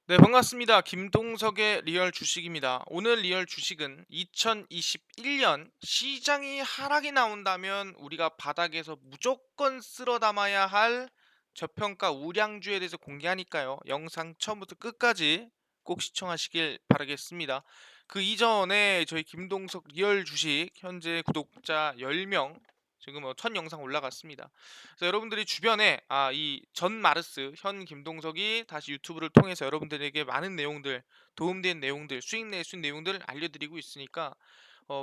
네, 반갑습니다. 김동석의 리얼 주식입니다. 오늘 리얼 주식은 2021년 시장이 하락이 나온다면 우리가 바닥에서 무조건 쓸어 담아야 할 저평가 우량주에 대해서 공개하니까요. 영상 처음부터 끝까지 꼭 시청하시길 바라겠습니다. 그 이전에 저희 김동석 리얼 주식 현재 구독자 10명 지금 첫 영상 올라갔습니다. 그래서 여러분들이 주변에 이 전 마르스 현 김동석이 다시 유튜브를 통해서 여러분들에게 많은 내용들, 도움된 내용들, 수익 낼 수 있는 내용들을 알려드리고 있으니까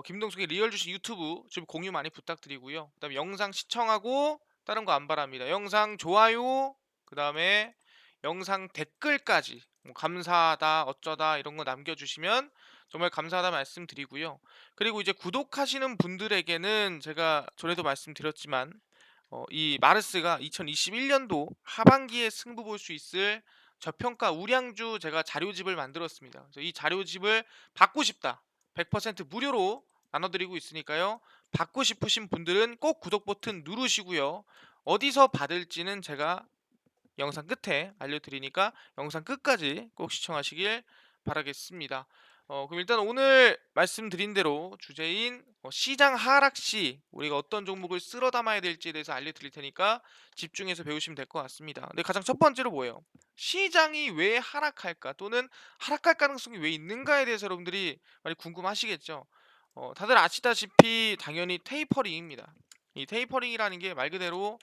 김동석의 리얼 주식 유튜브 좀 공유 많이 부탁드리고요. 그다음에 영상 시청하고 다른 거 안 바랍니다. 영상 좋아요, 그다음에 영상 댓글까지 뭐 감사하다, 어쩌다 이런 거 남겨주시면 정말 감사하다 말씀드리고요. 그리고 이제 구독하시는 분들에게는 제가 전에도 말씀드렸지만 이 마르스가 2021년도 하반기에 승부 볼 수 있을 저평가 우량주 제가 자료집을 만들었습니다. 그래서 이 자료집을 받고 싶다. 100% 무료로 나눠드리고 있으니까요. 받고 싶으신 분들은 꼭 구독 버튼 누르시고요. 어디서 받을지는 제가 영상 끝에 알려드리니까 영상 끝까지 꼭 시청하시길 바라겠습니다. 그럼 일단 오늘 말씀드린 대로 주제인 시장 하락 시 우리가 어떤 종목을 쓸어 담아야 될지에 대해서 알려드릴 테니까 집중해서 배우시면 될 것 같습니다. 근데 가장 첫 번째로 뭐예요? 시장이 왜 하락할까 또는 하락할 가능성이 왜 있는가에 대해서 여러분들이 많이 궁금하시겠죠? 다들 아시다시피 당연히 테이퍼링입니다. 이 테이퍼링이라는 게 말 그대로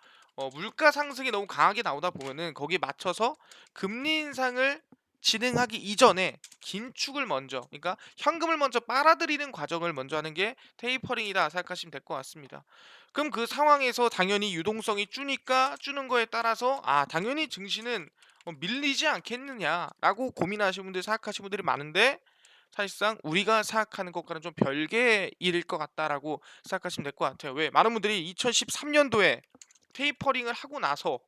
물가 상승이 너무 강하게 나오다 보면은 거기에 맞춰서 금리 인상을 진행하기 이전에 긴축을 먼저, 그러니까 현금을 먼저 빨아들이는 과정을 먼저 하는 게 테이퍼링이다 생각하시면 될 것 같습니다. 그럼 그 상황에서 당연히 유동성이 주니까 주는 거에 따라서 당연히 증시는 밀리지 않겠느냐라고 고민하시는 분들, 생각하시는 분들이 많은데 사실상 우리가 생각하는 것과는 좀 별개의 일일 것 같다라고 생각하시면 될 것 같아요. 왜? 많은 분들이 2013년도에 테이퍼링을 하고 나서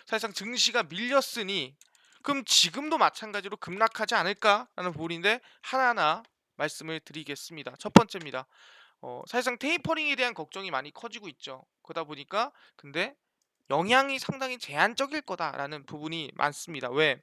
사실상 증시가 밀렸으니 그럼 지금도 마찬가지로 급락하지 않을까라는 부분인데 하나하나 말씀을 드리겠습니다. 첫 번째입니다. 사실상 테이퍼링에 대한 걱정이 많이 커지고 있죠. 그러다 보니까 근데 영향이 상당히 제한적일 거다라는 부분이 많습니다. 왜?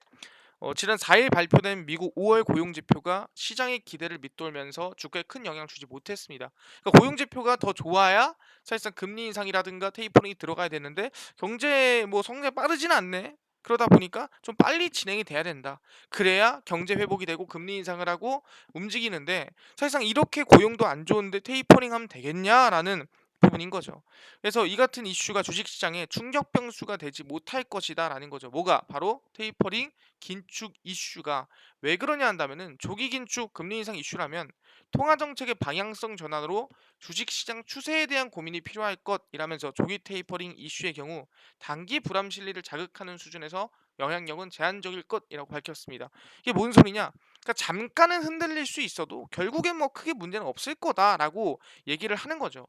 지난 4일 발표된 미국 5월 고용 지표가 시장의 기대를 밑돌면서 주가에 큰 영향을 주지 못했습니다. 그러니까 고용 지표가 더 좋아야 사실상 금리 인상이라든가 테이퍼링이 들어가야 되는데 경제 뭐 성장이 빠르진 않네. 그러다 보니까 좀 빨리 진행이 돼야 된다. 그래야 경제 회복이 되고 금리 인상을 하고 움직이는데 사실상 이렇게 고용도 안 좋은데 테이퍼링 하면 되겠냐라는 부분인 거죠. 그래서 이 같은 이슈가 주식시장에 충격 변수가 되지 못할 것이다라는 거죠. 뭐가? 바로 테이퍼링 긴축 이슈가 왜 그러냐 한다면은 조기 긴축 금리 인상 이슈라면 통화 정책의 방향성 전환으로 주식 시장 추세에 대한 고민이 필요할 것이라면서 조기 테이퍼링 이슈의 경우 단기 불안 심리를 자극하는 수준에서 영향력은 제한적일 것이라고 밝혔습니다. 이게 뭔 소리냐? 그러니까 잠깐은 흔들릴 수 있어도 결국엔 뭐 크게 문제는 없을 거다라고 얘기를 하는 거죠.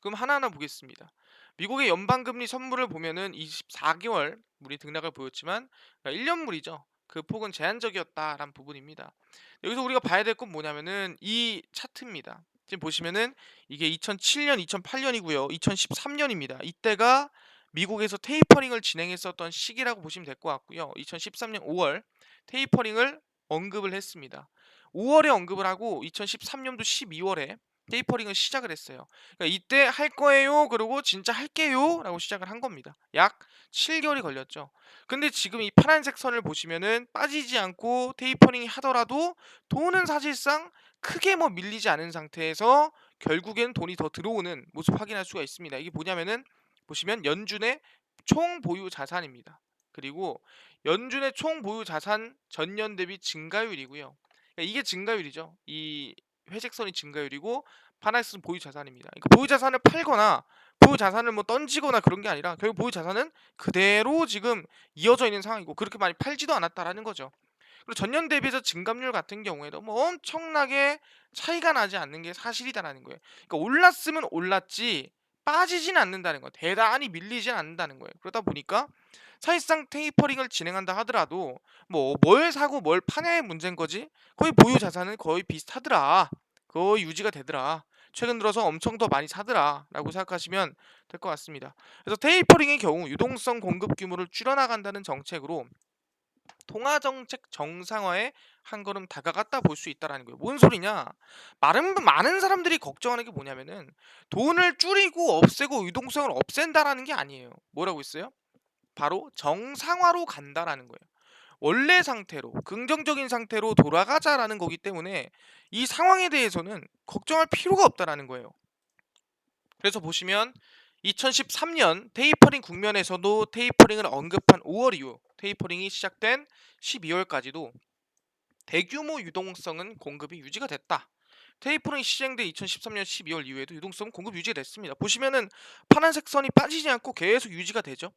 그럼 하나하나 보겠습니다. 미국의 연방금리 선물을 보면은 24개월 물이 등락을 보였지만 1년물이죠. 그 폭은 제한적이었다라는 부분입니다. 여기서 우리가 봐야 될 건 뭐냐면은 이 차트입니다. 지금 보시면은 이게 2007년, 2008년이고요. 2013년입니다. 이때가 미국에서 테이퍼링을 진행했었던 시기라고 보시면 될 것 같고요. 2013년 5월 테이퍼링을 언급을 했습니다. 5월에 언급을 하고 2013년도 12월에 테이퍼링을 시작을 했어요. 그러니까 이때 할 거예요. 그리고 진짜 할게요라고 시작을 한 겁니다. 약 7개월이 걸렸죠. 근데 지금 이 파란색 선을 보시면은 빠지지 않고 테이퍼링이 하더라도 돈은 사실상 크게 뭐 밀리지 않은 상태에서 결국엔 돈이 더 들어오는 모습 확인할 수가 있습니다. 이게 뭐냐면은 보시면 연준의 총 보유 자산입니다. 그리고 연준의 총 보유 자산 전년 대비 증가율이고요. 그러니까 이게 증가율이죠. 이 회색 선이 증가율이고 파란색은 보유 자산입니다. 그러니까 보유 자산을 팔거나 보유 자산을 뭐 던지거나 그런 게 아니라 결국 보유 자산은 그대로 지금 이어져 있는 상황이고 그렇게 많이 팔지도 않았다라는 거죠. 그리고 전년 대비해서 증감률 같은 경우에도 뭐 엄청나게 차이가 나지 않는 게 사실이다라는 거예요. 그러니까 올랐으면 올랐지 빠지진 않는다는 거예요. 대단히 밀리진 않는다는 거예요. 그러다 보니까 사실상 테이퍼링을 진행한다 하더라도 뭐 뭘 사고 뭘 파냐의 문제인 거지 거의 보유 자산은 거의 비슷하더라. 거의 유지가 되더라. 최근 들어서 엄청 더 많이 사더라라고 생각하시면 될 것 같습니다. 그래서 테이퍼링의 경우 유동성 공급 규모를 줄여나간다는 정책으로 통화 정책 정상화에 한 걸음 다가갔다 볼 수 있다라는 거예요. 뭔 소리냐? 많은 사람들이 걱정하는 게 뭐냐면은 돈을 줄이고 없애고 유동성을 없앤다라는 게 아니에요. 뭐라고 했어요? 바로 정상화로 간다라는 거예요. 원래 상태로 긍정적인 상태로 돌아가자라는 거기 때문에 이 상황에 대해서는 걱정할 필요가 없다라는 거예요. 그래서 보시면 2013년 테이퍼링 국면에서도 테이퍼링을 언급한 5월 이후 테이퍼링이 시작된 12월까지도 대규모 유동성은 공급이 유지가 됐다. 테이퍼링이 시행된 2013년 12월 이후에도 유동성은 공급 유지가 됐습니다. 보시면은 파란색 선이 빠지지 않고 계속 유지가 되죠.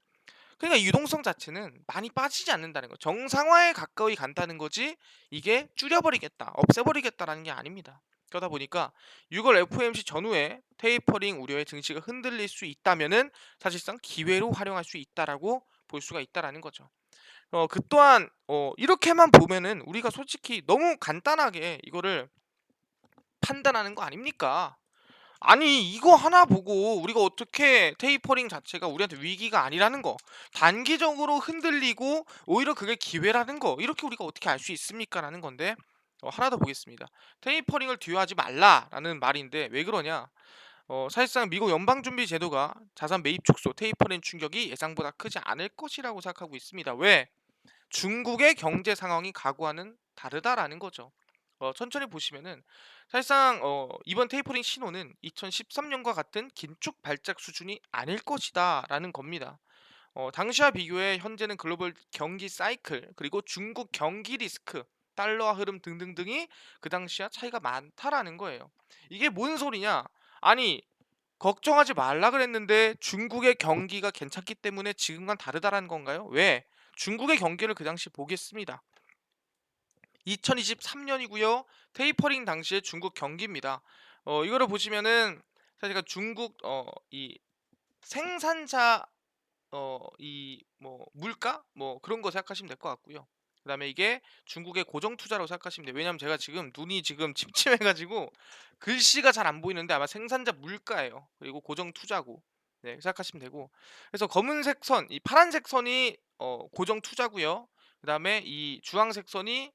그러니까 유동성 자체는 많이 빠지지 않는다는 거. 정상화에 가까이 간다는 거지 이게 줄여버리겠다, 없애버리겠다라는 게 아닙니다. 그러다 보니까 6월 FOMC 전후에 테이퍼링 우려의 증시가 흔들릴 수 있다면은 사실상 기회로 활용할 수 있다라고 볼 수가 있다라는 거죠. 그 또한 이렇게만 보면은 우리가 솔직히 너무 간단하게 이거를 판단하는 거 아닙니까? 아니 이거 하나 보고 우리가 어떻게 테이퍼링 자체가 우리한테 위기가 아니라는 거, 단기적으로 흔들리고 오히려 그게 기회라는 거, 이렇게 우리가 어떻게 알 수 있습니까? 라는 건데 하나 더 보겠습니다. 테이퍼링을 뒤화하지 말라라는 말인데 왜 그러냐? 사실상 미국 연방준비제도가 자산 매입 축소, 테이퍼링 충격이 예상보다 크지 않을 것이라고 생각하고 있습니다. 왜? 중국의 경제 상황이 과거와는 다르다라는 거죠. 천천히 보시면은 사실상 이번 테이퍼링 신호는 2013년과 같은 긴축 발작 수준이 아닐 것이다라는 겁니다. 당시와 비교해 현재는 글로벌 경기 사이클 그리고 중국 경기 리스크, 달러화 흐름 등등등이 그 당시와 차이가 많다라는 거예요. 이게 뭔 소리냐? 아니 걱정하지 말라 그랬는데 중국의 경기가 괜찮기 때문에 지금과는 다르다라는 건가요? 왜? 중국의 경기를 그 당시 보겠습니다. 2023년이고요. 테이퍼링 당시의 중국 경기입니다. 이거를 보시면은 사실 중국 이 생산자 이 뭐 물가 뭐 그런 거 생각하시면 될 것 같고요. 그다음에 이게 중국의 고정 투자라고 생각하시면 돼요. 왜냐하면 제가 지금 눈이 지금 침침해가지고 글씨가 잘 안 보이는데 아마 생산자 물가예요. 그리고 고정 투자고 네 생각하시면 되고 그래서 검은색 선, 이 파란색 선이 고정 투자고요. 그다음에 이 주황색 선이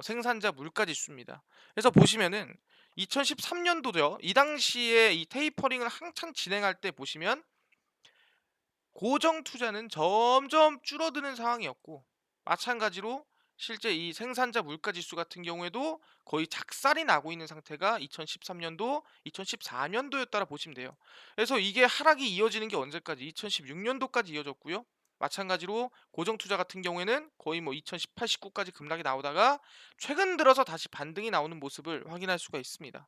생산자 물가 지수입니다. 그래서 보시면은 2013년도죠. 이 당시에 이 테이퍼링을 한창 진행할 때 보시면 고정 투자는 점점 줄어드는 상황이었고 마찬가지로 실제 이 생산자 물가 지수 같은 경우에도 거의 작살이 나고 있는 상태가 2013년도, 2014년도였다라 보시면 돼요. 그래서 이게 하락이 이어지는 게 언제까지? 2016년도까지 이어졌고요. 마찬가지로 고정 투자 같은 경우에는 거의 뭐 2018, 19까지 급락이 나오다가 최근 들어서 다시 반등이 나오는 모습을 확인할 수가 있습니다.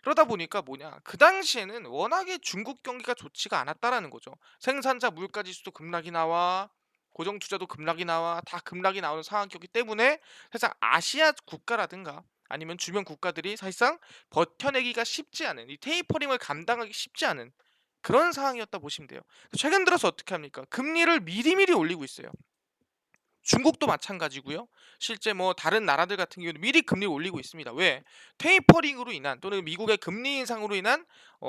그러다 보니까 뭐냐 그 당시에는 워낙에 중국 경기가 좋지가 않았다라는 거죠. 생산자 물가 지수도 급락이 나와 고정 투자도 급락이 나와 다 급락이 나오는 상황이었기 때문에 사실상 아시아 국가라든가 아니면 주변 국가들이 사실상 버텨내기가 쉽지 않은 이 테이퍼링을 감당하기 쉽지 않은 그런 상황이었다 보시면 돼요. 최근 들어서 어떻게 합니까? 금리를 미리미리 올리고 있어요. 중국도 마찬가지고요. 실제 뭐 다른 나라들 같은 경우는 미리 금리를 올리고 있습니다. 왜? 테이퍼링으로 인한 또는 미국의 금리 인상으로 인한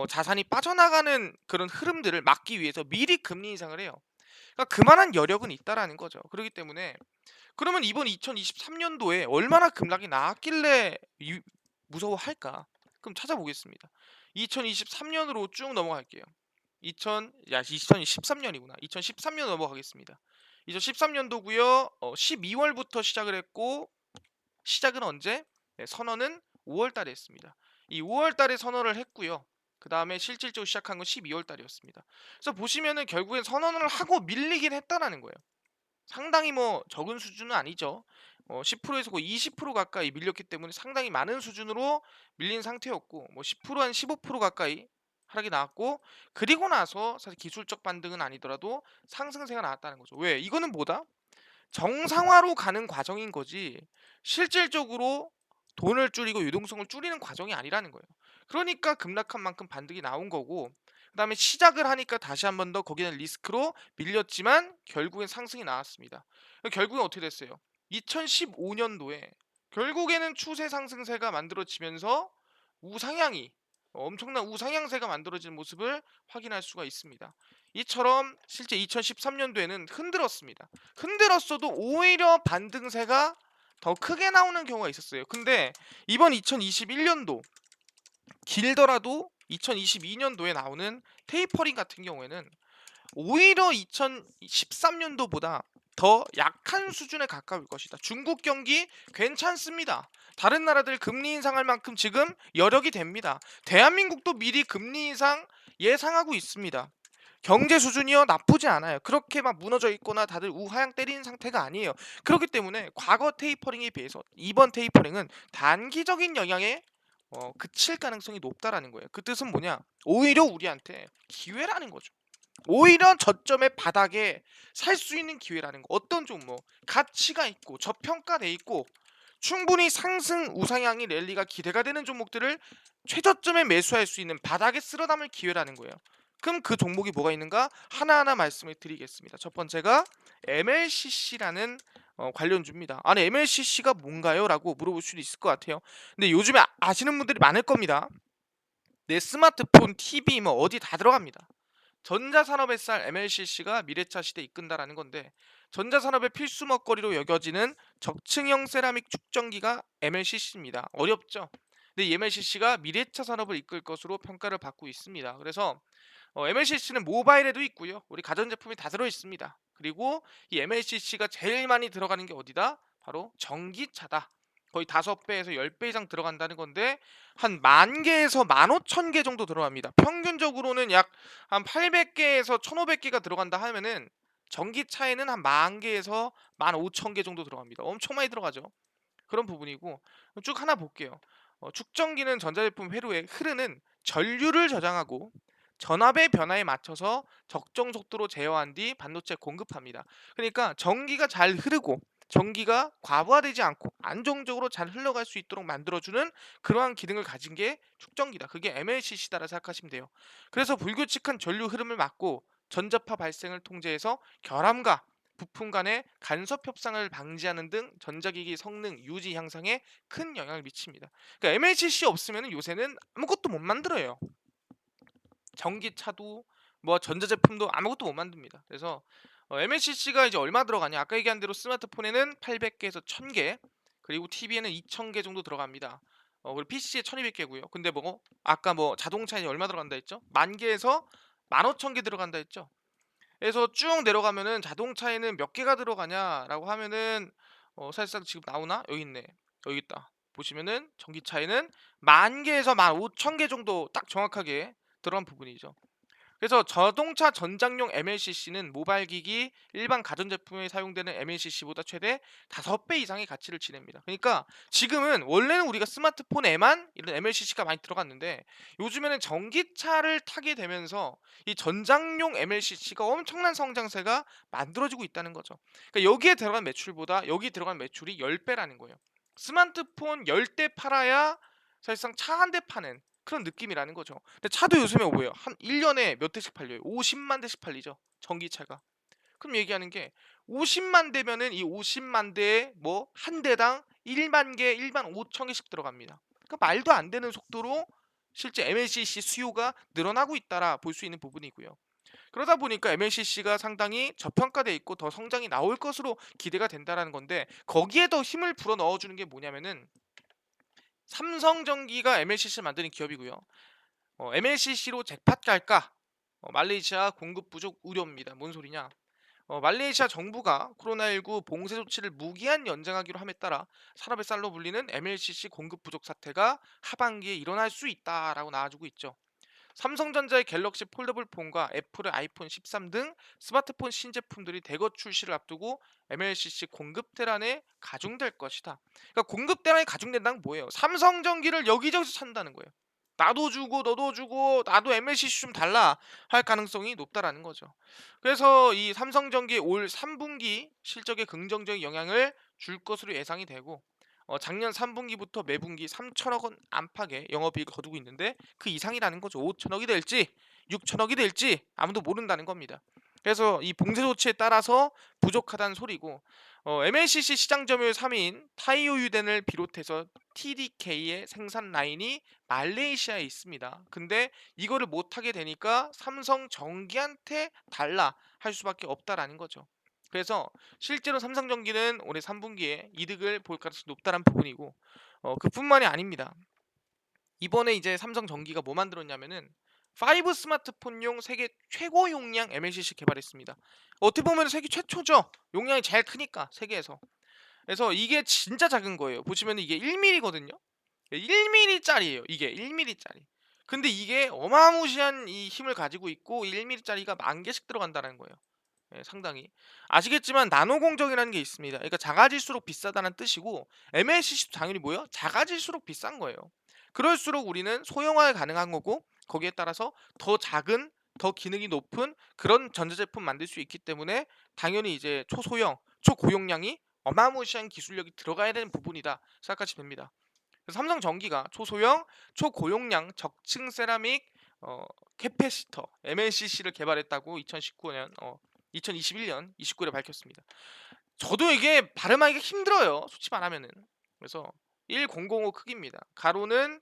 자산이 빠져나가는 그런 흐름들을 막기 위해서 미리 금리 인상을 해요. 그러니까 그만한 여력은 있다라는 거죠. 그렇기 때문에 그러면 이번 2023년도에 얼마나 급락이 나왔길래 무서워할까? 그럼 찾아보겠습니다. 2023년으로 쭉 넘어갈게요. 2013년이구나. 2013년 넘어가겠습니다. 2013년도고요. 12월부터 시작을 했고 시작은 언제? 네, 선언은 5월 달에 했습니다. 이 5월 달에 선언을 했고요. 그 다음에 실질적으로 시작한 건 12월 달이었습니다. 그래서 보시면은 결국엔 선언을 하고 밀리긴 했다라는 거예요. 상당히 뭐 적은 수준은 아니죠. 10%에서 거의 20% 가까이 밀렸기 때문에 상당히 많은 수준으로 밀린 상태였고 뭐 10%한 15% 가까이 하락이 나왔고 그리고 나서 사실 기술적 반등은 아니더라도 상승세가 나왔다는 거죠. 왜? 이거는 뭐다? 정상화로 가는 과정인 거지 실질적으로 돈을 줄이고 유동성을 줄이는 과정이 아니라는 거예요. 그러니까 급락한 만큼 반등이 나온 거고 그다음에 시작을 하니까 다시 한 번 더 거기는 리스크로 밀렸지만 결국엔 상승이 나왔습니다. 결국엔 어떻게 됐어요? 2015년도에 결국에는 추세 상승세가 만들어지면서 우상향이 엄청난 우상향세가 만들어지는 모습을 확인할 수가 있습니다. 이처럼 실제 2013년도에는 흔들었습니다. 흔들었어도 오히려 반등세가 더 크게 나오는 경우가 있었어요. 근데 이번 2021년도 길더라도 2022년도에 나오는 테이퍼링 같은 경우에는 오히려 2013년도보다 더 약한 수준에 가까울 것이다. 중국 경기 괜찮습니다. 다른 나라들 금리 인상할 만큼 지금 여력이 됩니다. 대한민국도 미리 금리 인상 예상하고 있습니다. 경제 수준이요 나쁘지 않아요. 그렇게 막 무너져 있거나 다들 우하향 때리는 상태가 아니에요. 그렇기 때문에 과거 테이퍼링에 비해서 이번 테이퍼링은 단기적인 영향에 그칠 가능성이 높다라는 거예요. 그 뜻은 뭐냐? 오히려 우리한테 기회라는 거죠. 오히려 저점의 바닥에 살 수 있는 기회라는 거. 어떤 종목 가치가 있고 저평가돼 있고 충분히 상승 우상향이 랠리가 기대가 되는 종목들을 최저점에 매수할 수 있는 바닥에 쓸어 담을 기회라는 거예요. 그럼 그 종목이 뭐가 있는가 하나하나 말씀을 드리겠습니다. 첫 번째가 MLCC라는 관련주입니다. 아니 MLCC가 뭔가요? 라고 물어볼 수도 있을 것 같아요. 근데 요즘에 아시는 분들이 많을 겁니다. 내 스마트폰, TV 뭐 어디 다 들어갑니다. 전자산업의 쌀 MLCC가 미래차 시대 이끈다라는 건데 전자산업의 필수 먹거리로 여겨지는 적층형 세라믹 축전기가 MLCC입니다. 어렵죠? 근데 이 MLCC가 미래차 산업을 이끌 것으로 평가를 받고 있습니다. 그래서 MLCC는 모바일에도 있고요. 우리 가전제품이 다 들어 있습니다. 그리고 이 MLCC가 제일 많이 들어가는 게 어디다? 바로 전기차다. 거의 5배에서 10배 이상 들어간다는 건데 한 10,000개에서 15,000개 정도 들어갑니다. 평균적으로는 약 한 800개에서 1,500개가 들어간다 하면은 전기차에는 한 10,000개에서 15,000개 정도 들어갑니다. 엄청 많이 들어가죠. 그런 부분이고 쭉 하나 볼게요. 축전기는 전자제품 회로에 흐르는 전류를 저장하고 전압의 변화에 맞춰서 적정 속도로 제어한 뒤 반도체 공급합니다. 그러니까 전기가 잘 흐르고 전기가 과부하되지 않고 안정적으로 잘 흘러갈 수 있도록 만들어주는 그러한 기능을 가진 게 축전기다. 그게 MLCC다라 생각하시면 돼요. 그래서 불규칙한 전류 흐름을 막고 전자파 발생을 통제해서 결함과 부품 간의 간섭 협상을 방지하는 등 전자기기 성능 유지 향상에 큰 영향을 미칩니다. 그러니까 MLCC 없으면 요새는 아무것도 못 만들어요. 전기차도 뭐 전자제품도 아무것도 못 만듭니다. 그래서 MLCC가 이제 얼마 들어가냐? 아까 얘기한 대로 스마트폰에는 800개에서 1000개, 그리고 TV에는 2000개 정도 들어갑니다. 그리고 PC에 1200개고요. 근데 뭐 아까 뭐 자동차에 얼마 들어간다 했죠? 10,000개에서 15,000개 들어간다 했죠? 그래서 쭉 내려가면은 자동차에는 몇 개가 들어가냐라고 하면은 사실상 지금 나오나? 여기 있네. 여기 있다. 보시면은 전기차에는 10,000개에서 15,000개 정도 딱 정확하게 들어간 부분이죠. 그래서 자동차 전장용 MLCC는 모바일 기기, 일반 가전제품에 사용되는 MLCC보다 최대 5배 이상의 가치를 지닙니다. 그러니까 지금은 원래는 우리가 스마트폰에만 이런 MLCC가 많이 들어갔는데 요즘에는 전기차를 타게 되면서 이 전장용 MLCC가 엄청난 성장세가 만들어지고 있다는 거죠. 그러니까 여기에 들어간 매출보다 여기 들어간 매출이 10배라는 거예요. 스마트폰 10대 팔아야 사실상 차 한 대 파는 그런 느낌이라는 거죠. 근데 차도 요즘에 뭐예요? 한 1년에 몇 대씩 팔려요? 50만 대씩 팔리죠. 전기차가. 그럼 얘기하는 게 50만 대면은 이 50만 대에 뭐 한 대당 1만 개, 1만 5천 개씩 들어갑니다. 그러니까 말도 안 되는 속도로 실제 MLCC 수요가 늘어나고 있다라 볼 수 있는 부분이고요. 그러다 보니까 MLCC가 상당히 저평가돼 있고 더 성장이 나올 것으로 기대가 된다라는 건데 거기에 더 힘을 불어 넣어주는 게 뭐냐면은 삼성전기가 MLCC를 만드는 기업이고요. MLCC로 잭팟 갈까? 말레이시아 공급 부족 우려입니다. 뭔 소리냐? 말레이시아 정부가 코로나19 봉쇄 조치를 무기한 연장하기로 함에 따라 산업의 쌀로 불리는 MLCC 공급 부족 사태가 하반기에 일어날 수 있다라고 나와주고 있죠. 삼성전자의 갤럭시 폴더블 폰과 애플의 아이폰 13 등 스마트폰 신제품들이 대거 출시를 앞두고 MLCC 공급 대란에 가중될 것이다. 그러니까 공급 대란이 가중된다는 뭐예요? 삼성전기를 여기저기서 산다는 거예요. 나도 주고 너도 주고 나도 MLCC 좀 달라 할 가능성이 높다라는 거죠. 그래서 이 삼성전기 올 3분기 실적에 긍정적인 영향을 줄 것으로 예상이 되고 작년 3분기부터 매분기 3천억 원 안팎의 영업이익을 거두고 있는데 그 이상이라는 거죠. 5천억이 될지 6천억이 될지 아무도 모른다는 겁니다. 그래서 이 봉쇄 조치에 따라서 부족하다는 소리고, MLCC 시장 점유율 3위인 타이오 유덴을 비롯해서 TDK의 생산 라인이 말레이시아에 있습니다. 근데 이거를 못하게 되니까 삼성전기한테 달라 할 수밖에 없다라는 거죠. 그래서 실제로 삼성전기는 올해 3분기에 이득을 볼 가능성이 높다는 부분이고, 그뿐만이 아닙니다. 이번에 이제 삼성전기가 뭐 만들었냐면은 5 스마트폰용 세계 최고 용량 MLCC 개발했습니다. 어떻게 보면 세계 최초죠. 용량이 제일 크니까 세계에서. 그래서 이게 진짜 작은 거예요. 보시면 이게 1mm거든요. 1mm짜리예요. 이게 1mm짜리. 근데 이게 어마무시한 이 힘을 가지고 있고 1mm짜리가 10,000개씩 들어간다는 거예요. 예, 상당히 아시겠지만 나노 공정이라는 게 있습니다. 그러니까 작아질수록 비싸다는 뜻이고 MLCC도 당연히 뭐예요? 작아질수록 비싼 거예요. 그럴수록 우리는 소형화 가능한 거고 거기에 따라서 더 작은 더 기능이 높은 그런 전자제품 만들 수 있기 때문에 당연히 이제 초소형, 초고용량이 어마무시한 기술력이 들어가야 되는 부분이다 생각하시면 됩니다. 그래서 삼성전기가 초소형, 초고용량 적층 세라믹 캐패시터 MLCC를 개발했다고 2019년 2021년 29일에 밝혔습니다. 저도 이게 발음하기가 힘들어요. 솔직히 말하면은. 그래서 1005 크기입니다. 가로는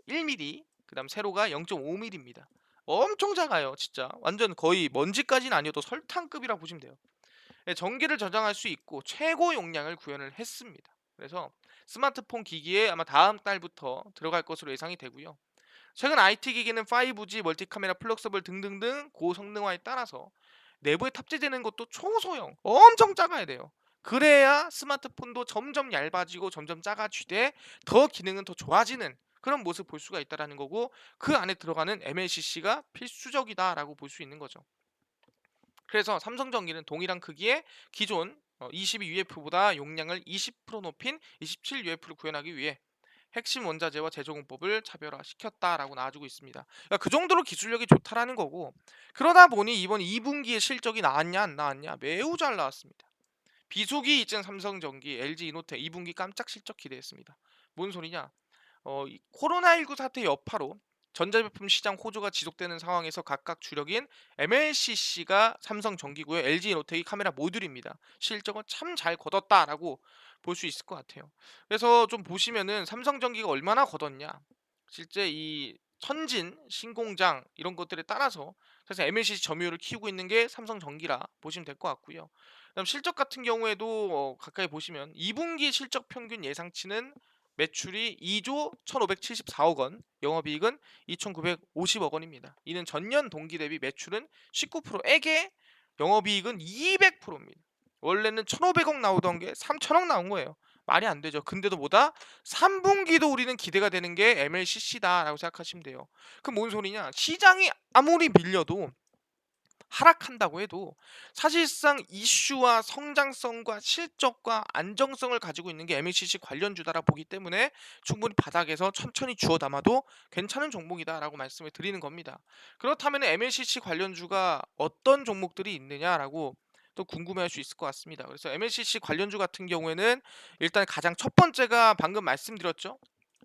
1mm, 그다음 세로가 0.5mm입니다. 엄청 작아요, 진짜. 완전 거의 먼지까지는 아니어도 설탕급이라 보시면 돼요. 네, 전기를 저장할 수 있고 최고 용량을 구현을 했습니다. 그래서 스마트폰 기기에 아마 다음 달부터 들어갈 것으로 예상이 되고요. 최근 IT 기기는 5G, 멀티카메라, 플럭서블 등등등 고성능화에 따라서 내부에 탑재되는 것도 초소형, 엄청 작아야 돼요. 그래야 스마트폰도 점점 얇아지고 점점 작아지되 더 기능은 더 좋아지는 그런 모습 볼 수가 있다라는 거고, 그 안에 들어가는 MLCC가 필수적이다라고 볼 수 있는 거죠. 그래서 삼성전기는 동일한 크기의 기존 22UF보다 용량을 20% 높인 27UF를 구현하기 위해 핵심 원자재와 제조 공법을 차별화시켰다라고 나와주고 있습니다. 그러니까 그 정도로 기술력이 좋다라는 거고, 그러다 보니 이번 2분기에 실적이 나왔냐 안 나왔냐 매우 잘 나왔습니다. 비수기 이전 삼성전기, LG 이노텍 2분기 깜짝 실적 기대했습니다. 뭔 소리냐? 코로나19 사태 여파로 전자제품 시장 호조가 지속되는 상황에서 각각 주력인 MLCC가 삼성전기고요. LG이노텍이 카메라 모듈입니다. 실적은 참 잘 거뒀다라고 볼 수 있을 것 같아요. 그래서 좀 보시면은 삼성전기가 얼마나 거뒀냐. 실제 이 선진, 신공장 이런 것들에 따라서 사실 MLCC 점유율을 키우고 있는 게 삼성전기라 보시면 될 것 같고요. 그다음 실적 같은 경우에도 가까이 보시면 2분기 실적 평균 예상치는 매출이 2조 1,574억 원, 영업이익은 2,950억 원입니다. 이는 전년 동기 대비 매출은 19%에게 영업이익은 200%입니다. 원래는 1,500억 나오던 게 3,000억 나온 거예요. 말이 안 되죠. 근데도 보다 3분기도 우리는 기대가 되는 게 MLCC다라고 생각하시면 돼요. 그럼 뭔 소리냐? 시장이 아무리 밀려도 하락한다고 해도 사실상 이슈와 성장성과 실적과 안정성을 가지고 있는 게 MLCC 관련주다라 보기 때문에 충분히 바닥에서 천천히 주워 담아도 괜찮은 종목이다라고 말씀을 드리는 겁니다. 그렇다면 MLCC 관련주가 어떤 종목들이 있느냐라고 또 궁금해할 수 있을 것 같습니다. 그래서 MLCC 관련주 같은 경우에는 일단 가장 첫 번째가 방금 말씀드렸죠.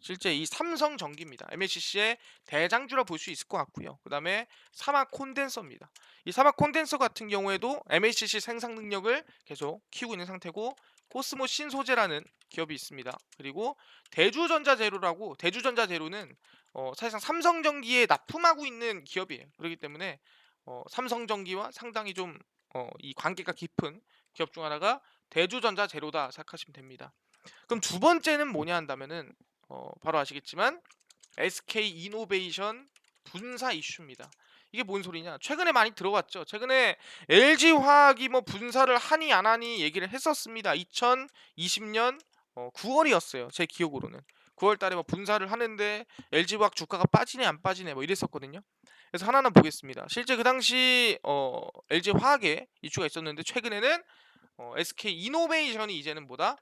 실제 이 삼성전기입니다. MLCC의 대장주라 볼 수 있을 것 같고요. 그 다음에 사막 콘덴서입니다. 이 사막 콘덴서 같은 경우에도 MLCC 생산 능력을 계속 키우고 있는 상태고, 코스모 신소재라는 기업이 있습니다. 그리고 대주전자재료라고, 대주전자재료는 사실상 삼성전기에 납품하고 있는 기업이에요. 그렇기 때문에 삼성전기와 상당히 좀 이 관계가 깊은 기업 중 하나가 대주전자재료다 생각하시면 됩니다. 그럼 두 번째는 뭐냐 한다면은 바로 아시겠지만 SK 이노베이션 분사 이슈입니다. 이게 뭔 소리냐? 최근에 많이 들어왔죠. 최근에 LG 화학이 뭐 분사를 하니 안 하니 얘기를 했었습니다. 2020년 9월이었어요. 제 기억으로는. 9월 달에 뭐 분사를 하는데 LG 화학 주가가 빠지네 안 빠지네 뭐 이랬었거든요. 그래서 하나하나 보겠습니다. 실제 그 당시 LG 화학에 이슈가 있었는데 최근에는 SK 이노베이션이 이제는 뭐다?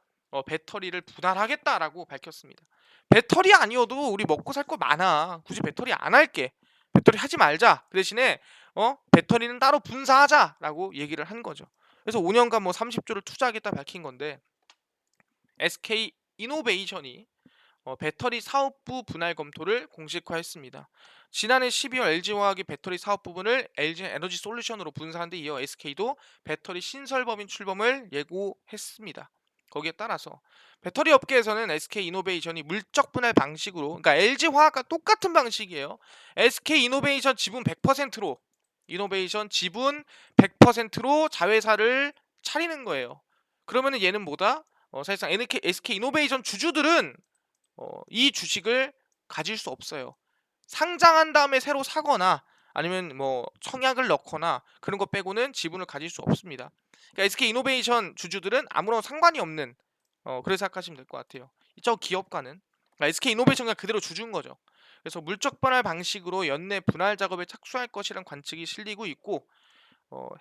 배터리를 분할하겠다라고 밝혔습니다. 배터리 아니어도 우리 먹고 살 거 많아. 굳이 배터리 안 할게. 배터리 하지 말자. 그 대신에 배터리는 따로 분사하자라고 얘기를 한 거죠. 그래서 5년간 뭐 30조를 투자하겠다 밝힌 건데, SK 이노베이션이 배터리 사업부 분할 검토를 공식화했습니다. 지난해 12월 LG화학이 배터리 사업 부분을 LG 에너지 솔루션으로 분사한 데 이어 SK도 배터리 신설법인 출범을 예고했습니다. 거기에 따라서 배터리 업계에서는 SK 이노베이션이 물적 분할 방식으로, 그러니까 LG화학과 똑같은 방식이에요. SK 이노베이션 지분 100%로 이노베이션 지분 100%로 자회사를 차리는 거예요. 그러면은 얘는 뭐다? 사실상 SK 이노베이션 주주들은 이 주식을 가질 수 없어요. 상장한 다음에 새로 사거나 아니면 뭐 청약을 넣거나 그런 거 빼고는 지분을 가질 수 없습니다. 그러니까 SK 이노베이션 주주들은 아무런 상관이 없는, 그렇게 생각하시면 될 것 같아요. 저 기업가는, 그러니까 SK 이노베이션과 그대로 주주인 거죠. 그래서 물적 분할 방식으로 연내 분할 작업에 착수할 것이란 관측이 실리고 있고,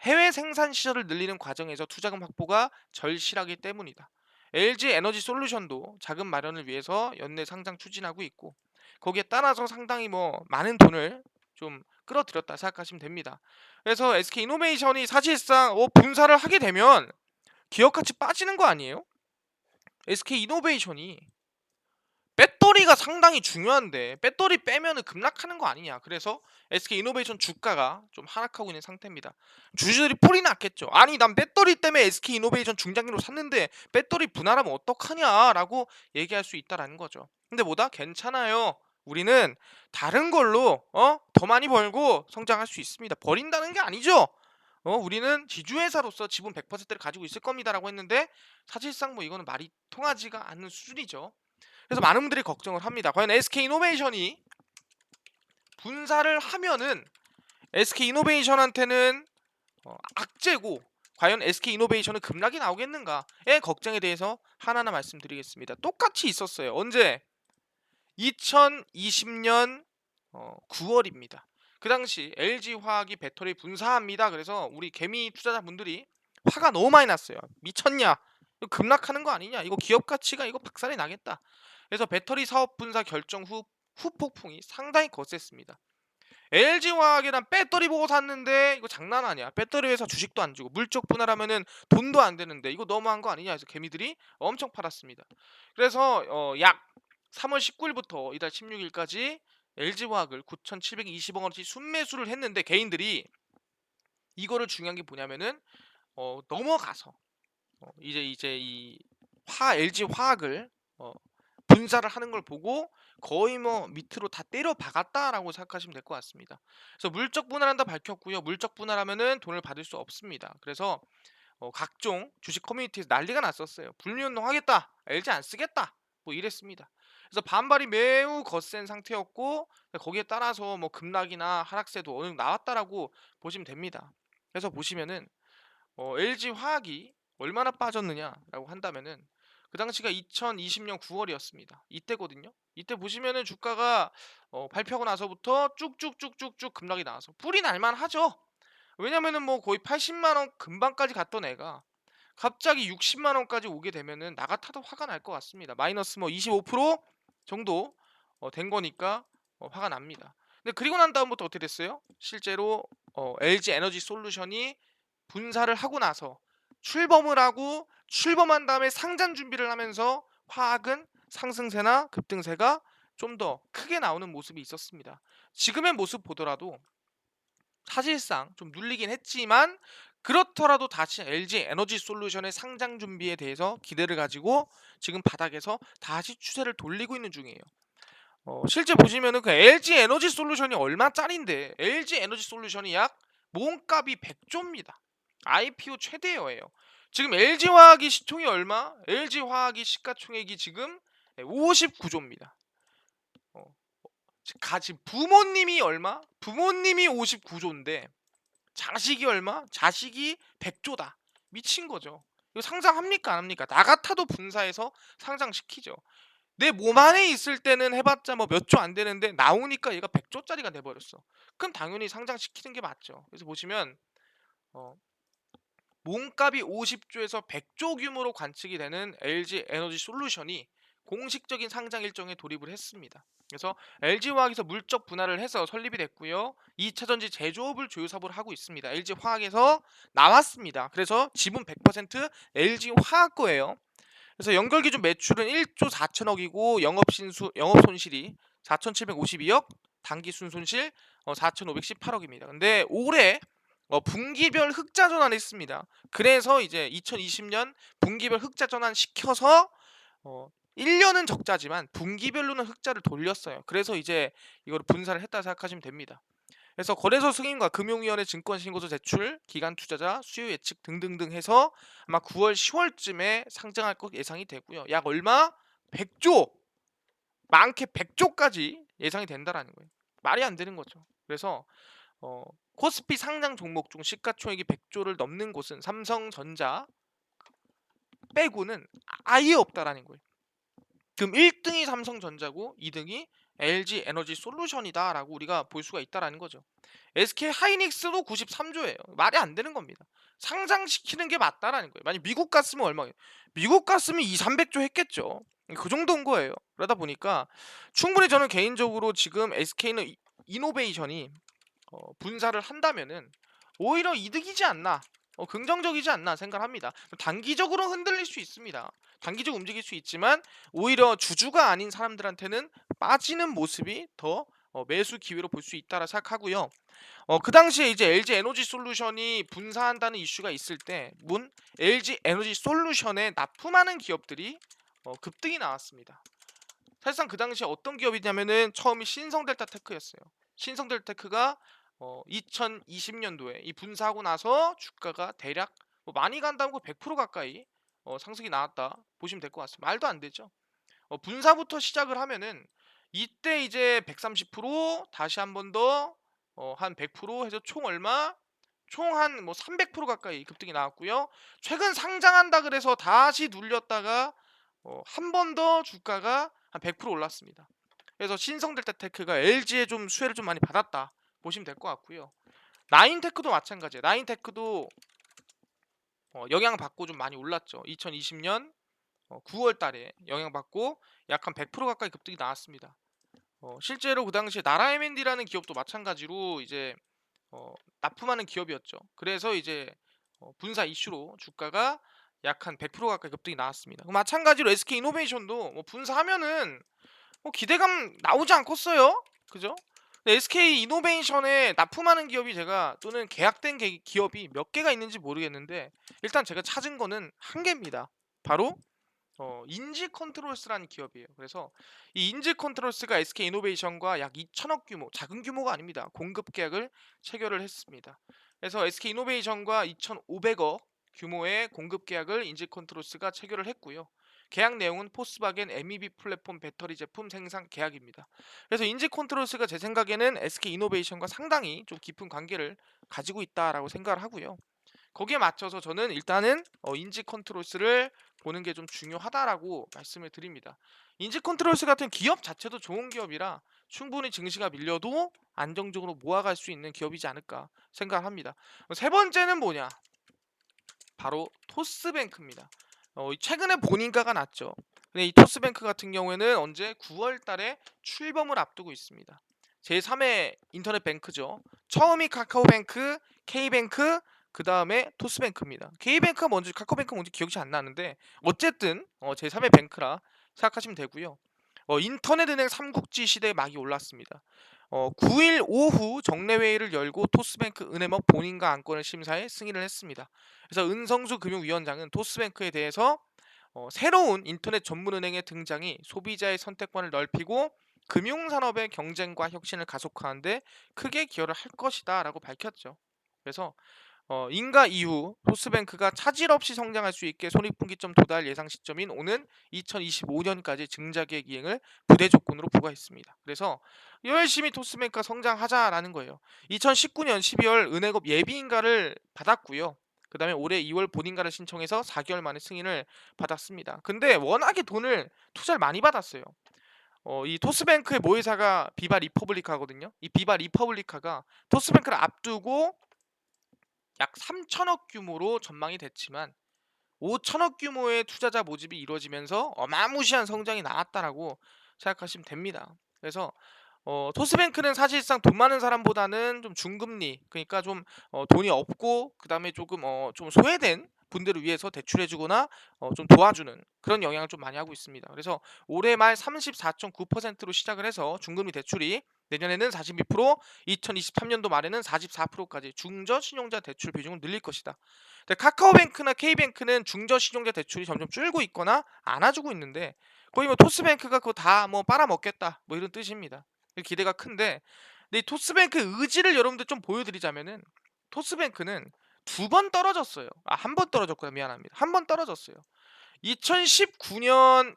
해외 생산 시설을 늘리는 과정에서 투자금 확보가 절실하기 때문이다. LG 에너지 솔루션도 자금 마련을 위해서 연내 상장 추진하고 있고, 거기에 따라서 상당히 뭐 많은 돈을 좀 끌어들였다 생각하시면 됩니다. 그래서 SK 이노베이션이 사실상 분사를 하게 되면 기업 가치 빠지는 거 아니에요? SK 이노베이션이 배터리가 상당히 중요한데 배터리 빼면은 급락하는 거 아니냐. 그래서 SK 이노베이션 주가가 좀 하락하고 있는 상태입니다. 주주들이 뿔이 났겠죠. 아니 난 배터리 때문에 SK 이노베이션 중장기로 샀는데 배터리 분할하면 어떡하냐라고 얘기할 수 있다라는 거죠. 근데 뭐다? 괜찮아요. 우리는 다른 걸로 더 많이 벌고 성장할 수 있습니다. 버린다는 게 아니죠. 우리는 지주회사로서 지분 100%를 가지고 있을 겁니다라고 했는데 사실상 뭐 이거는 말이 통하지가 않는 수준이죠. 그래서 많은 분들이 걱정을 합니다. 과연 SK 이노베이션이 분사를 하면은 SK 이노베이션한테는 악재고, 과연 SK 이노베이션은 급락이 나오겠는가의 걱정에 대해서 하나하나 말씀드리겠습니다. 똑같이 있었어요. 언제? 2020년 9월입니다. 그 당시 LG화학이 배터리 분사합니다. 그래서 우리 개미 투자자분들이 화가 너무 많이 났어요. 미쳤냐? 이거 급락하는 거 아니냐? 이거 기업 가치가 이거 박살이 나겠다. 그래서 배터리 사업 분사 결정 후 후폭풍이 상당히 거셌습니다. LG화학이란 배터리 보고 샀는데 이거 장난 아니야. 배터리 회사 주식도 안 주고 물적 분할하면은 돈도 안 되는데 이거 너무한 거 아니냐 해서 개미들이 엄청 팔았습니다. 그래서 약 3월 19일부터 이달 16일까지 LG화학을 9,720억 원어치 순매수를 했는데, 개인들이 이거를 중요한 게 뭐냐면은 넘어가서 이제 이 LG 화학을 분사를 하는 걸 보고 거의 뭐 밑으로 다 때려 박았다라고 생각하시면 될 것 같습니다. 그래서 물적 분할한다 밝혔고요. 물적 분할하면은 돈을 받을 수 없습니다. 그래서 각종 주식 커뮤니티에서 난리가 났었어요. 불매운동 하겠다, LG 안 쓰겠다, 뭐 이랬습니다. 그래서 반발이 매우 거센 상태였고, 거기에 따라서 뭐 급락이나 하락세도 어느 정도 나왔다라고 보시면 됩니다. 그래서 보시면은 LG 화학이 얼마나 빠졌느냐라고 한다면은 그 당시가 2020년 9월이었습니다. 이때거든요. 이때 보시면은 주가가 발표하고 나서부터 쭉쭉쭉쭉쭉 급락이 나와서 뿔이 날만 하죠. 왜냐면은 뭐 거의 80만 원 근방까지 갔던 애가 갑자기 60만 원까지 오게 되면은 나 같아도 화가 날 것 같습니다. 마이너스 뭐 25% 정도 된 거니까 화가 납니다. 근데 그리고 난 다음부터 어떻게 됐어요? 실제로 LG 에너지 솔루션이 분사를 하고 나서 출범을 하고, 출범한 다음에 상장 준비를 하면서 화학은 상승세나 급등세가 좀 더 크게 나오는 모습이 있었습니다. 지금의 모습 보더라도 사실상 좀 눌리긴 했지만 그렇더라도 다시 LG 에너지 솔루션의 상장 준비에 대해서 기대를 가지고 지금 바닥에서 다시 추세를 돌리고 있는 중이에요. 실제 보시면은 그 LG 에너지 솔루션이 얼마짜린데, LG 에너지 솔루션이 약 몸값이 100조입니다. IPO 최대여예요. 지금 LG화학이 시총이 얼마? LG화학이 시가총액이 지금 59조입니다. 지금 부모님이 얼마? 부모님이 59조인데 자식이 얼마? 자식이 100조다. 미친 거죠. 이거 상장합니까 안 합니까? 나 같아도 분사해서 상장시키죠. 내 몸 안에 있을 때는 해봤자 뭐 몇 조 안 되는데 나오니까 얘가 100조짜리가 돼버렸어. 그럼 당연히 상장시키는 게 맞죠. 그래서 보시면 어, 몸값이 50조에서 100조 규모로 관측이 되는 LG 에너지 솔루션이 공식적인 상장 일정에 돌입을 했습니다. 그래서 LG화학에서 물적 분할을 해서 설립이 됐고요. 2차 전지 제조업을 주요 사업을 하고 있습니다. LG화학에서 나왔습니다. 그래서 지분 100% LG화학 거예요. 그래서 연결 기준 매출은 1조 4천억이고 영업 손실이 4,752억, 당기 순손실 4,518억입니다. 근데 올해 분기별 흑자 전환했습니다. 그래서 이제 2020년 분기별 흑자 전환 시켜서 1년은 적자지만 분기별로는 흑자를 돌렸어요. 그래서 이제 이걸 분사를 했다 생각하시면 됩니다. 그래서 거래소 승인과 금융위원회 증권신고서 제출, 기간 투자자, 수요 예측 등등등 해서 아마 9월, 10월쯤에 상장할 것 예상이 되고요. 약 얼마? 100조! 많게 100조까지 예상이 된다라는 거예요. 말이 안 되는 거죠. 그래서 코스피 상장 종목 중 시가총액이 100조를 넘는 곳은 삼성전자 빼고는 아예 없다라는 거예요. 그럼 1등이 삼성전자고 2등이 LG 에너지 솔루션이다라고 우리가 볼 수가 있다라는 거죠. SK 하이닉스도 93조예요. 말이 안 되는 겁니다. 상장시키는 게 맞다라는 거예요. 만약 미국 갔으면 얼마예요? 미국 갔으면 2, 300조 했겠죠. 그 정도인 거예요. 그러다 보니까 충분히 저는 개인적으로 지금 SK는 이노베이션이 분사를 한다면은 오히려 이득이지 않나, 긍정적이지 않나 생각합니다. 단기적으로 흔들릴 수 있습니다. 단기적으로 움직일 수 있지만 오히려 주주가 아닌 사람들한테는 빠지는 모습이 더 매수 기회로 볼 수 있다라 생각하고요. 그 당시에 이제 LG 에너지 솔루션이 분사한다는 이슈가 있을 때 LG 에너지 솔루션에 납품하는 기업들이 급등이 나왔습니다. 사실상 그 당시에 어떤 기업이냐면은 처음이 신성델타테크였어요. 신성델타테크가 2020년도에 이 분사하고 나서 주가가 대략 뭐 많이 간다고 100% 가까이 상승이 나왔다 보시면 될 것 같습니다. 말도 안 되죠. 분사부터 시작을 하면은 이때 이제 130% 다시 한 번 더 한 100% 해서 총 얼마? 총 한 뭐 300% 가까이 급등이 나왔고요. 최근 상장한다 그래서 다시 눌렸다가 한 번 더 주가가 한 100% 올랐습니다. 그래서 신성델타테크가 LG에 좀 수혜를 좀 많이 받았다 보시면 될 것 같고요. 나인테크도 마찬가지예요. 나인테크도 영향받고 좀 많이 올랐죠. 2020년 9월 달에 영향받고 약 한 100% 가까이 급등이 나왔습니다. 실제로 그 당시에 나라 M&D라는 기업도 마찬가지로 이제 납품하는 기업이었죠. 그래서 이제 분사 이슈로 주가가 약 한 100% 가까이 급등이 나왔습니다. 마찬가지로 SK 이노베이션도 뭐 분사하면은 뭐 기대감 나오지 않겠어요? 그죠? SK 이노베이션에 납품하는 기업이 제가 또는 계약된 기업이 몇 개가 있는지 모르겠는데 일단 제가 찾은 거는 한 개입니다. 바로 인지 컨트롤스라는 기업이에요. 그래서 이 인지 컨트롤스가 SK 이노베이션과 약 2천억 규모, 작은 규모가 아닙니다. 공급 계약을 체결을 했습니다. 그래서 SK 이노베이션과 2,500억 규모의 공급 계약을 인지 컨트롤스가 체결을 했고요. 계약 내용은 포스바겐 MEB 플랫폼 배터리 제품 생산 계약입니다. 그래서 인지 컨트롤스가 제 생각에는 SK 이노베이션과 상당히 좀 깊은 관계를 가지고 있다라고 생각을 하고요. 거기에 맞춰서 저는 일단은 인지 컨트롤스를 보는 게 좀 중요하다라고 말씀을 드립니다. 인지 컨트롤스 같은 기업 자체도 좋은 기업이라 충분히 증시가 밀려도 안정적으로 모아갈 수 있는 기업이지 않을까 생각합니다. 세 번째는 뭐냐? 바로 토스뱅크입니다. 최근에 본인가가 났죠. 근데 이 토스뱅크 같은 경우에는 언제 9월 달에 출범을 앞두고 있습니다. 제3의 인터넷 뱅크죠. 처음이 카카오뱅크, K뱅크, 그 다음에 토스뱅크입니다. K뱅크가 뭔지 카카오뱅크가 뭔지 기억이 안 나는데 어쨌든 제3의 뱅크라 생각하시면 되고요. 인터넷은행 삼국지 시대에 막이 올랐습니다. 9일 오후 정례회의를 열고 토스뱅크 은행업 본인과 안건을 심사해 승인을 했습니다. 그래서 은성수 금융위원장은 토스뱅크에 대해서 새로운 인터넷 전문은행의 등장이 소비자의 선택권을 넓히고 금융산업의 경쟁과 혁신을 가속화하는 데 크게 기여를 할 것이다 라고 밝혔죠. 그래서 인가 이후 토스뱅크가 차질 없이 성장할 수 있게 손익분기점 도달 예상 시점인 오는 2025년까지 증자계획 이행을 부대 조건으로 부과했습니다. 그래서 열심히 토스뱅크가 성장하자라는 거예요. 2019년 12월 은행업 예비인가를 받았고요. 그 다음에 올해 2월 본인가를 신청해서 4개월 만에 승인을 받았습니다. 근데 워낙에 돈을 투자를 많이 받았어요. 이 토스뱅크의 모회사가 비바 리퍼블리카거든요. 이 비바 리퍼블리카가 토스뱅크를 앞두고 약 3천억 규모로 전망이 됐지만 5천억 규모의 투자자 모집이 이루어지면서 어마무시한 성장이 나왔다라고 생각하시면 됩니다. 그래서 토스뱅크는 사실상 돈 많은 사람보다는 좀 중금리, 그러니까 좀 돈이 없고 그 다음에 조금 좀 소외된 분들을 위해서 대출해주거나 좀 도와주는 그런 영향을 좀 많이 하고 있습니다. 그래서 올해 말 34.9%로 시작을 해서 중금리 대출이 내년에는 42%, 2023년도 말에는 44%까지 중저신용자 대출 비중을 늘릴 것이다. 근데 카카오뱅크나 K뱅크는 중저신용자 대출이 점점 줄고 있거나 안아주고 있는데 거의 뭐 토스뱅크가 그거 다 뭐 빨아먹겠다 뭐 이런 뜻입니다. 기대가 큰데 근데 이 토스뱅크 의지를 여러분들 좀 보여드리자면은 토스뱅크는 두 번 떨어졌어요. 아, 한 번 떨어졌구나. 미안합니다. 한 번 떨어졌어요. 2019년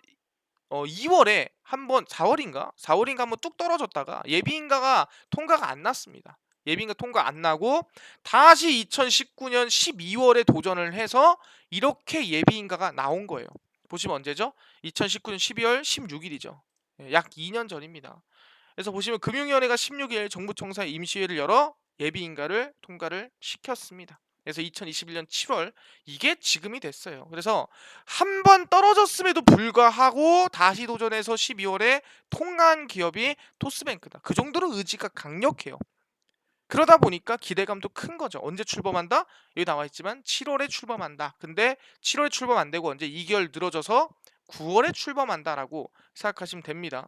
2월에 한 번 4월인가? 4월인가 한번 뚝 떨어졌다가 예비인가가 통과가 안 났습니다. 예비인가 통과 안 나고 다시 2019년 12월에 도전을 해서 이렇게 예비인가가 나온 거예요. 보시면 언제죠? 2019년 12월 16일이죠. 약 2년 전입니다. 그래서 보시면 금융위원회가 16일 정부청사에 임시회를 열어 예비인가를 통과를 시켰습니다. 그래서 2021년 7월 이게 지금이 됐어요. 그래서 한 번 떨어졌음에도 불구하고 다시 도전해서 12월에 통과한 기업이 토스뱅크다. 그 정도로 의지가 강력해요. 그러다 보니까 기대감도 큰 거죠. 언제 출범한다? 여기 나와 있지만 7월에 출범한다. 근데 7월에 출범 안 되고 언제 2개월 늘어져서 9월에 출범한다라고 생각하시면 됩니다.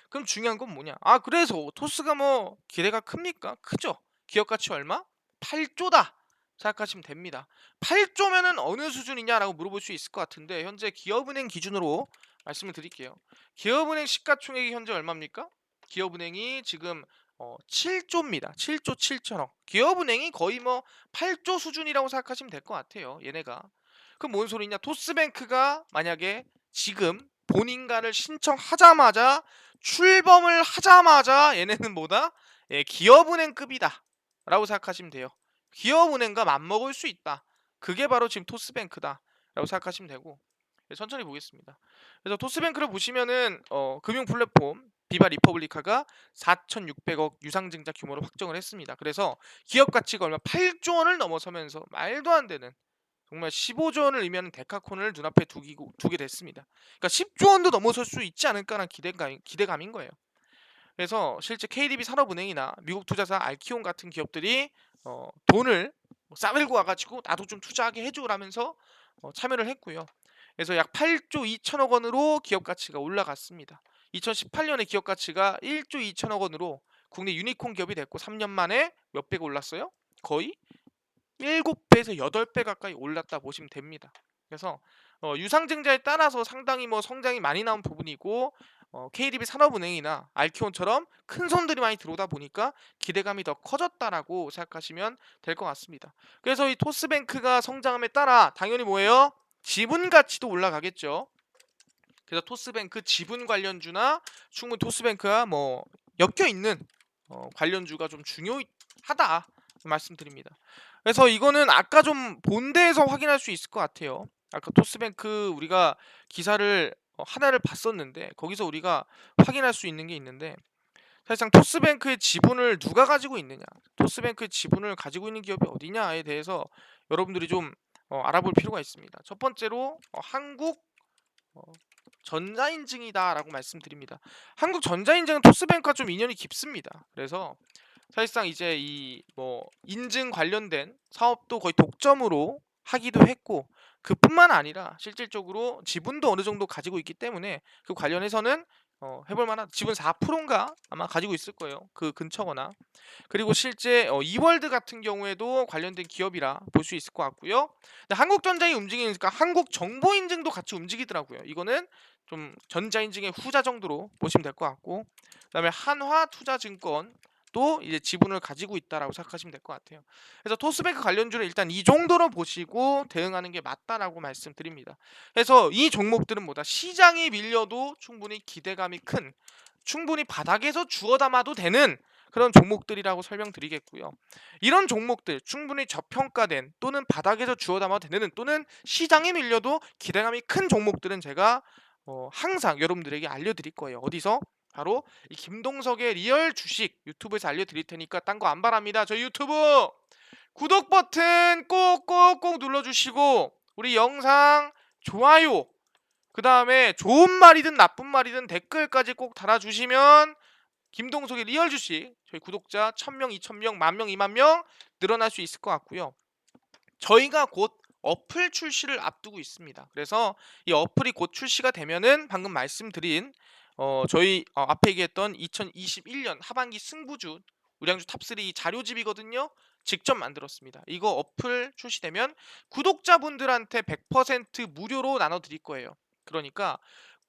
그럼 중요한 건 뭐냐? 아, 그래서 토스가 뭐 기대가 큽니까? 크죠. 기업 가치 얼마? 8조다. 생각하시면 됩니다. 8조면은 어느 수준이냐라고 물어볼 수 있을 것 같은데 현재 기업은행 기준으로 말씀을 드릴게요. 기업은행 시가총액이 현재 얼마입니까? 기업은행이 지금 7조입니다. 7조 7천억. 기업은행이 거의 뭐 8조 수준이라고 생각하시면 될 것 같아요. 얘네가. 그럼 뭔 소리냐? 토스뱅크가 만약에 지금 본인가를 신청하자마자 출범을 하자마자 얘네는 뭐다? 예, 기업은행급이다 라고 생각하시면 돼요. 기업은행과 맞먹을 수 있다. 그게 바로 지금 토스뱅크다 라고 생각하시면 되고 천천히 보겠습니다. 그래서 토스뱅크를 보시면은 금융 플랫폼 비바 리퍼블리카가 4,600억 유상증자 규모로 확정을 했습니다. 그래서 기업 가치가 얼마 8조 원을 넘어서면서 말도 안 되는 정말 15조 원을 의미하는 데카콘을 눈앞에 두게 됐습니다. 그러니까 10조 원도 넘어설 수 있지 않을까라는 기대감인 거예요. 그래서 실제 KDB 산업은행이나 미국 투자사 알키온 같은 기업들이 돈을 싸들고 와가지고 나도 좀 투자하게 해주라면서 참여를 했고요. 그래서 약 8조 2천억 원으로 기업 가치가 올라갔습니다. 2018년에 기업 가치가 1조 2천억 원으로 국내 유니콘 기업이 됐고 3년 만에 몇 배가 올랐어요? 거의 7배에서 8배 가까이 올랐다 보시면 됩니다. 그래서 유상증자에 따라서 상당히 뭐 성장이 많이 나온 부분이고 KDB 산업은행이나 알키온처럼 큰 손들이 많이 들어오다 보니까 기대감이 더 커졌다라고 생각하시면 될 것 같습니다. 그래서 이 토스뱅크가 성장함에 따라 당연히 뭐예요? 지분 가치도 올라가겠죠. 그래서 토스뱅크 지분 관련주나 충분히 토스뱅크와 뭐 엮여 있는 관련주가 좀 중요하다 말씀드립니다. 그래서 이거는 아까 좀 본대에서 확인할 수 있을 것 같아요. 아까 토스뱅크 우리가 기사를 하나를 봤었는데 거기서 우리가 확인할 수 있는 게 있는데 사실상 토스뱅크의 지분을 누가 가지고 있느냐, 토스뱅크의 지분을 가지고 있는 기업이 어디냐에 대해서 여러분들이 좀 알아볼 필요가 있습니다. 첫 번째로 한국 어, 전자인증이다라고 말씀드립니다. 한국 전자인증은 토스뱅크와 좀 인연이 깊습니다. 그래서 사실상 이제 이 뭐 인증 관련된 사업도 거의 독점으로 하기도 했고 그뿐만 아니라 실질적으로 지분도 어느 정도 가지고 있기 때문에 그 관련해서는 해볼 만한 지분 4%인가 아마 가지고 있을 거예요. 그 근처거나. 그리고 실제 이월드 같은 경우에도 관련된 기업이라 볼 수 있을 것 같고요. 근데 한국전자이 움직이니까 한국정보인증도 같이 움직이더라고요. 이거는 좀 전자인증의 후자 정도로 보시면 될 것 같고 그다음에 한화투자증권 또 이제 지분을 가지고 있다라고 생각하시면 될 것 같아요. 그래서 토스뱅크 관련주는 일단 이 정도로 보시고 대응하는 게 맞다라고 말씀드립니다. 그래서 이 종목들은 뭐다? 시장이 밀려도 충분히 기대감이 큰, 충분히 바닥에서 주워 담아도 되는 그런 종목들이라고 설명드리겠고요. 이런 종목들 충분히 저평가된 또는 바닥에서 주워 담아도 되는 또는 시장에 밀려도 기대감이 큰 종목들은 제가 항상 여러분들에게 알려드릴 거예요. 어디서? 바로 이 김동석의 리얼 주식 유튜브에서 알려드릴 테니까 딴 거 안 바랍니다. 저희 유튜브 구독 버튼 꼭꼭꼭 눌러주시고 우리 영상 좋아요 그 다음에 좋은 말이든 나쁜 말이든 댓글까지 꼭 달아주시면 김동석의 리얼 주식 저희 구독자 1000명, 2000명, 10,000명, 20,000명 늘어날 수 있을 것 같고요. 저희가 곧 어플 출시를 앞두고 있습니다. 그래서 이 어플이 곧 출시가 되면은 방금 말씀드린 저희 앞에 얘기했던 2021년 하반기 승부주 우량주 탑3 자료집이거든요. 직접 만들었습니다. 이거 어플 출시되면 구독자분들한테 100% 무료로 나눠 드릴 거예요. 그러니까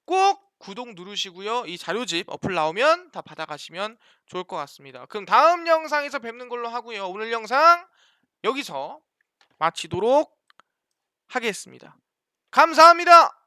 꼭 구독 누르시고요. 이 자료집 어플 나오면 다 받아가시면 좋을 것 같습니다. 그럼 다음 영상에서 뵙는 걸로 하고요. 오늘 영상 여기서 마치도록 하겠습니다. 감사합니다.